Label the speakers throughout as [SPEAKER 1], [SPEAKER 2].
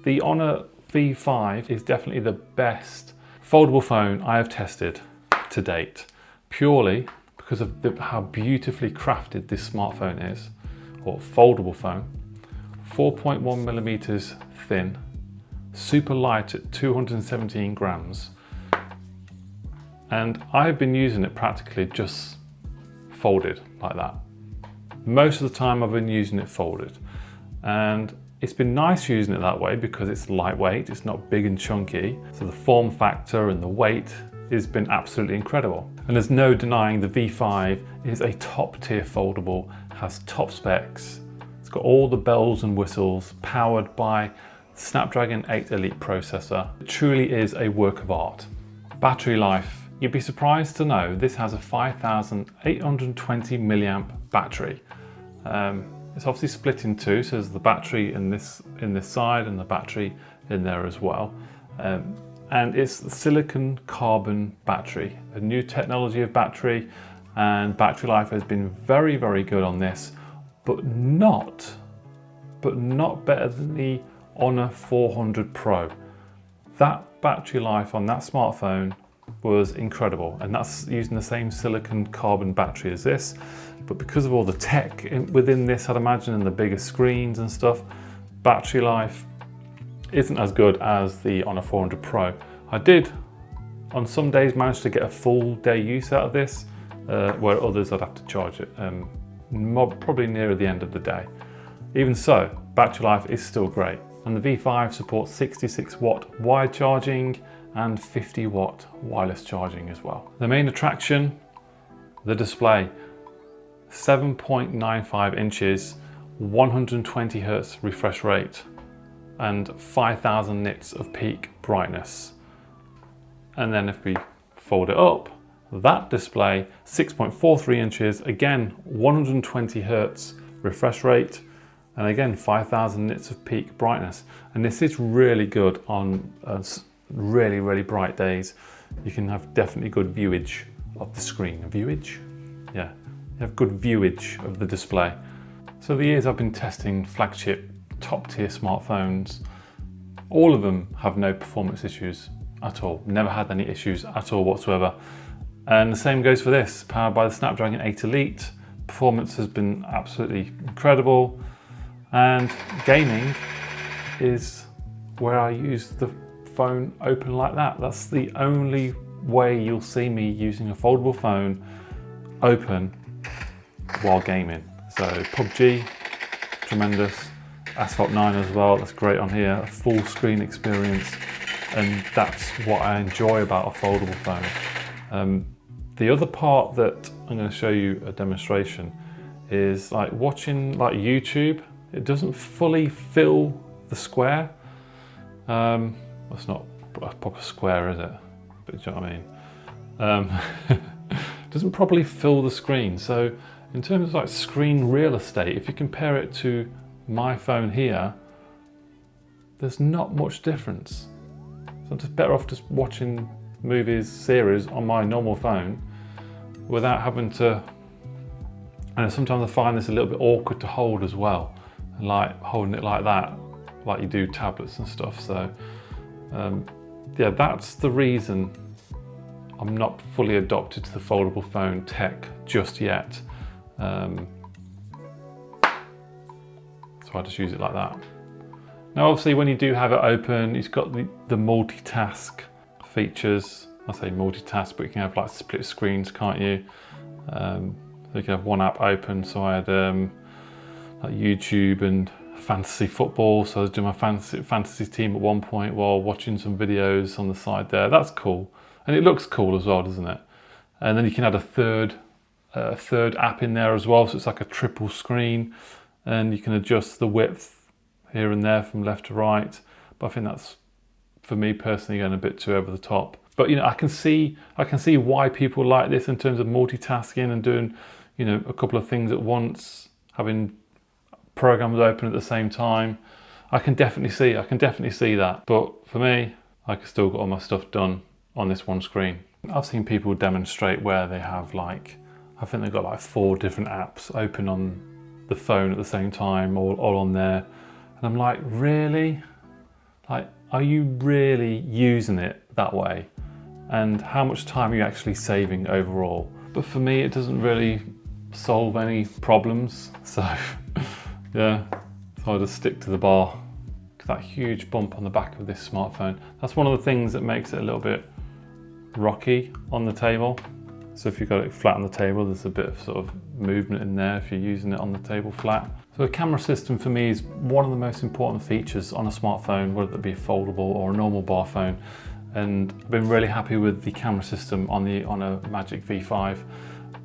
[SPEAKER 1] The Honor V5 is definitely the best foldable phone I have tested to date, purely because of how beautifully crafted this smartphone is, or foldable phone. 4.1 millimeters thin, super light at 217 grams. And I've been using it practically just folded like that. Most of the time I've been using it folded. And it's been nice using it that way because it's lightweight, it's not big and chunky. So the form factor and the weight has been absolutely incredible. And there's no denying the V5 is a top tier foldable, has top specs. It's got all the bells and whistles, powered by Snapdragon 8 Elite processor. It truly is a work of art. Battery life. You'd be surprised to know this has a 5,820 milliamp battery. It's obviously split in two, so there's the battery in this side and the battery in there as well. And it's the silicon carbon battery, a new technology of battery, and battery life has been very, very good on this, but not better than the Honor 400 Pro. That battery life on that smartphone was incredible, and that's using the same silicon carbon battery as this, but because of all the tech within this, I'd imagine, and the bigger screens and stuff, battery life isn't as good as the Honor 400 Pro. I did on some days manage to get a full day use out of this, where others I'd have to charge it probably nearer the end of the day. Even so, battery life is still great, and the V5 supports 66 watt wired charging and 50 watt wireless charging as well. The main attraction, the display. 7.95 inches, 120 Hz refresh rate, and 5,000 nits of peak brightness. And then if we fold it up, that display, 6.43 inches, again 120 Hz refresh rate, and again 5,000 nits of peak brightness. And this is really good on really, really bright days. You can have definitely good viewage of the screen. Viewage? Yeah, you have good viewage of the display. So the years I've been testing flagship top tier smartphones, all of them have no performance issues at all. Never had any issues at all whatsoever. And the same goes for this, powered by the Snapdragon 8 Elite. Performance has been absolutely incredible. And gaming is where I use the phone open like that. That's the only way you'll see me using a foldable phone open while gaming. So PUBG, tremendous. Asphalt 9 as well, that's great on here. A full screen experience, and that's what I enjoy about a foldable phone. The other part that I'm going to show you a demonstration is like watching like YouTube. It doesn't fully fill the square. It's not a proper square, is it? But do you know what I mean? Doesn't properly fill the screen. So in terms of like screen real estate, if you compare it to my phone here, there's not much difference. So I'm just better off just watching movies, series on my normal phone without having to, and sometimes I find this a little bit awkward to hold as well, and like holding it like that, like you do tablets and stuff. So yeah, that's the reason I'm not fully adopted to the foldable phone tech just yet. So I just use it like that. Now obviously when you do have it open, it's got the multitask features. I say multitask, but you can have like split screens, can't you? So you can have one app open. So I had like YouTube and fantasy football. So I was doing my fantasy team at one point while watching some videos on the side there. That's cool. And it looks cool as well, doesn't it? And then you can add a third app in there as well. So it's like a triple screen, and you can adjust the width here and there from left to right. But I think that's, for me personally, going a bit too over the top. But you know, I can see why people like this in terms of multitasking and doing, you know, a couple of things at once, having programs open at the same time. I can definitely see that. But for me, I can still get all my stuff done on this one screen. I've seen people demonstrate where they have like, I think they've got like 4 different apps open on the phone at the same time, all on there. And I'm like, really? Like, are you really using it that way? And how much time are you actually saving overall? But for me, it doesn't really solve any problems. So yeah, so I just stick to the bar. That huge bump on the back of this smartphone. That's one of the things that makes it a little bit rocky on the table. So if you've got it flat on the table, there's a bit of sort of movement in there if you're using it on the table flat. So a camera system for me is one of the most important features on a smartphone, whether it be a foldable or a normal bar phone. And I've been really happy with the camera system on a Magic V5.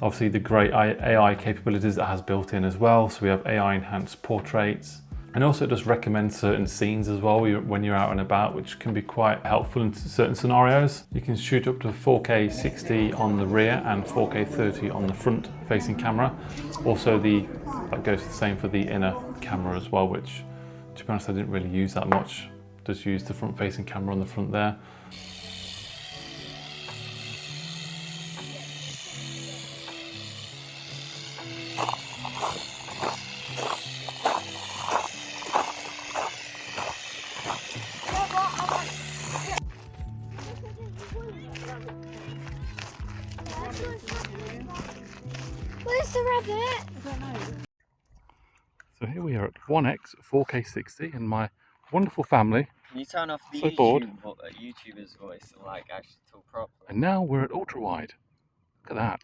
[SPEAKER 1] Obviously the great AI capabilities it has built in as well. So we have AI enhanced portraits. And also it does recommend certain scenes as well when you're out and about, which can be quite helpful in certain scenarios. You can shoot up to 4K 60 on the rear and 4K 30 on the front facing camera. Also that goes the same for the inner camera as well, which to be honest I didn't really use that much. Just use the front facing camera on the front there.
[SPEAKER 2] Where's the rabbit? I don't know.
[SPEAKER 3] So here we are at 1x 4K 60 and my wonderful family.
[SPEAKER 4] Can you turn off the
[SPEAKER 3] So bored.
[SPEAKER 4] YouTuber's voice and like actually talk properly?
[SPEAKER 3] And now we're at ultra wide. Look at that.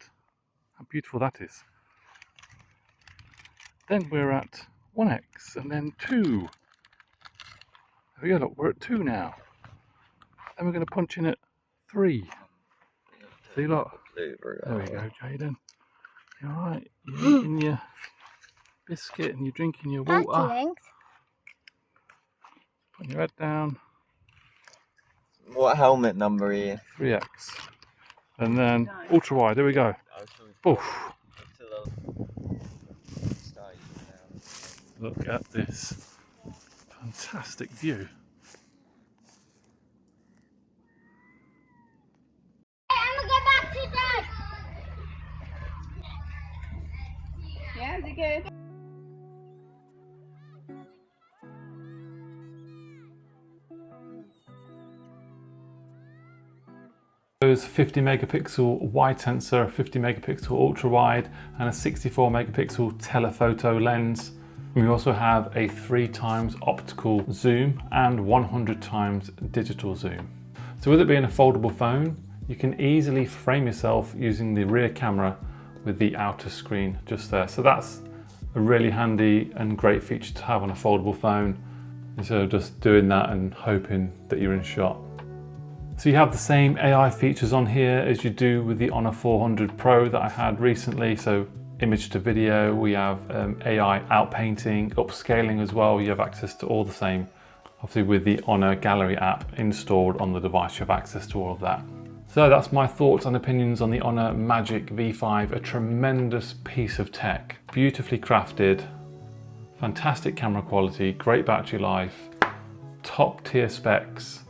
[SPEAKER 3] How beautiful that is. Then we're at 1x and then 2. There we go, look, we're at 2 now. Then we're going to punch in at 3. See, look. There we go, Jaden. You alright? You're eating your biscuit and you're drinking your water. Putting your head down.
[SPEAKER 4] What helmet number are you?
[SPEAKER 3] 3x. And then ultra wide, there we go. Oof. Look at this fantastic view.
[SPEAKER 2] I'm gonna go back to Dad.
[SPEAKER 5] Yeah, is it good?
[SPEAKER 1] Those 50 megapixel wide sensor, 50 megapixel ultra wide, and a 64 megapixel telephoto lens. We also have a 3 times optical zoom and 100 times digital zoom. So with it being a foldable phone, you can easily frame yourself using the rear camera with the outer screen just there. So that's a really handy and great feature to have on a foldable phone, instead of just doing that and hoping that you're in shot. So you have the same AI features on here as you do with the Honor 400 Pro that I had recently. So image to video, we have AI outpainting, upscaling as well. You have access to all the same. Obviously with the Honor Gallery app installed on the device, you have access to all of that. So that's my thoughts and opinions on the Honor Magic V5, a tremendous piece of tech. Beautifully crafted, fantastic camera quality, great battery life, top tier specs.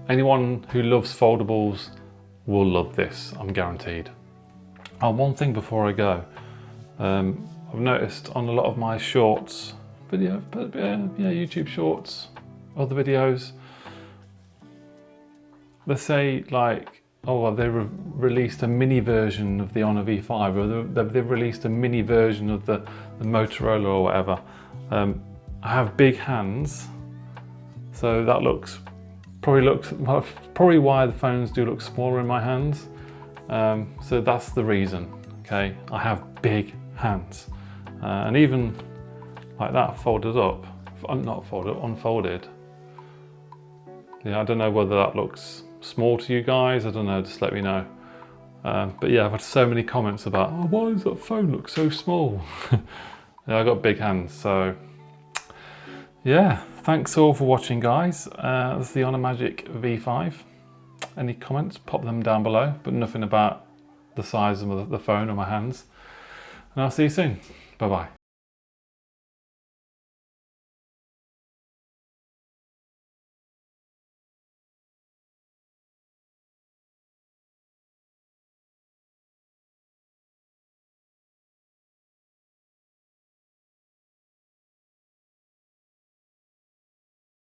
[SPEAKER 1] Anyone who loves foldables will love this, I'm guaranteed. Oh, one thing before I go. I've noticed on a lot of my shorts, YouTube shorts, other videos, they say like, oh, well, they released a mini version of the Honor V5, or they've released a mini version of the Motorola or whatever. I have big hands, so that probably why the phones do look smaller in my hands. So that's the reason. Okay, I have big hands, and even like that, folded up, not folded, unfolded. Yeah, I don't know whether that looks small to you guys. I don't know. Just let me know. But yeah, I've had so many comments about, oh, why does that phone look so small? Yeah, I got big hands, so yeah. Thanks all for watching, guys. That's the Honor Magic V5. Any comments, pop them down below, but nothing about the size of the phone or my hands. And I'll see you soon. Bye-bye.